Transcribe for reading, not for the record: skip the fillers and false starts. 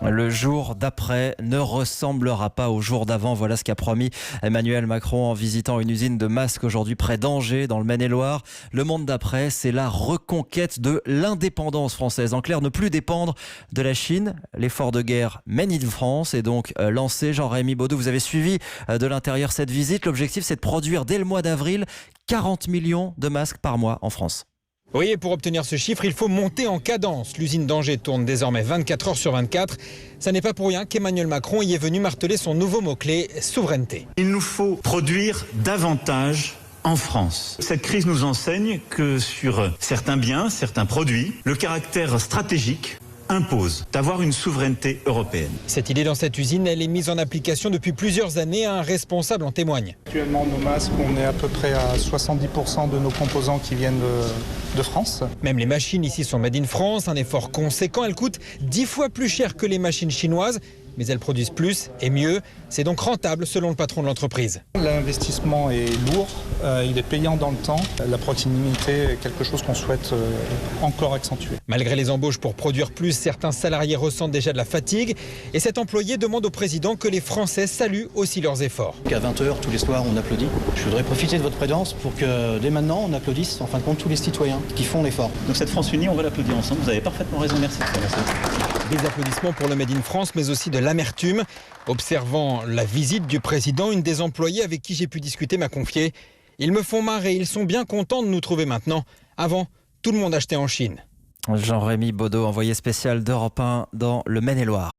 Le jour d'après ne ressemblera pas au jour d'avant. Voilà ce qu'a promis Emmanuel Macron en visitant une usine de masques aujourd'hui près d'Angers, dans le Maine-et-Loire. Le monde d'après, c'est la reconquête de l'indépendance française. En clair, ne plus dépendre de la Chine. L'effort de guerre Made in France est donc lancé. Jean-Rémy Baudou, vous avez suivi de l'intérieur cette visite. L'objectif, c'est de produire dès le mois d'avril 40 millions de masques par mois en France. Oui, et pour obtenir ce chiffre, il faut monter en cadence. L'usine d'Angers tourne désormais 24 heures sur 24. Ça n'est pas pour rien qu'Emmanuel Macron y est venu marteler son nouveau mot-clé, souveraineté. Il nous faut produire davantage en France. Cette crise nous enseigne que sur certains biens, certains produits, le caractère stratégique impose d'avoir une souveraineté européenne. Cette idée dans cette usine, elle est mise en application depuis plusieurs années. Un responsable en témoigne. Actuellement, nos masques, on est à peu près à 70% de nos composants qui viennent de France. Même les machines ici sont made in France, un effort conséquent. Elles coûtent 10 fois plus cher que les machines chinoises, mais elles produisent plus et mieux. C'est donc rentable selon le patron de l'entreprise. L'investissement est lourd, il est payant dans le temps. La proximité est quelque chose qu'on souhaite encore accentuer. Malgré les embauches pour produire plus, certains salariés ressentent déjà de la fatigue. Et cet employé demande au président que les Français saluent aussi leurs efforts. À 20h, tous les soirs, on applaudit. Je voudrais profiter de votre présence pour que dès maintenant, on applaudisse en fin de compte tous les citoyens qui font l'effort. Donc cette France unie, on va l'applaudir ensemble. Vous avez parfaitement raison, merci. Des applaudissements pour le Made in France, mais aussi de l'amertume. Observant la visite du président, une des employées avec qui j'ai pu discuter m'a confié « Ils me font marrer, ils sont bien contents de nous trouver maintenant. Avant, tout le monde achetait en Chine. » Jean-Rémy Baudou, envoyé spécial d'Europe 1 dans le Maine-et-Loire.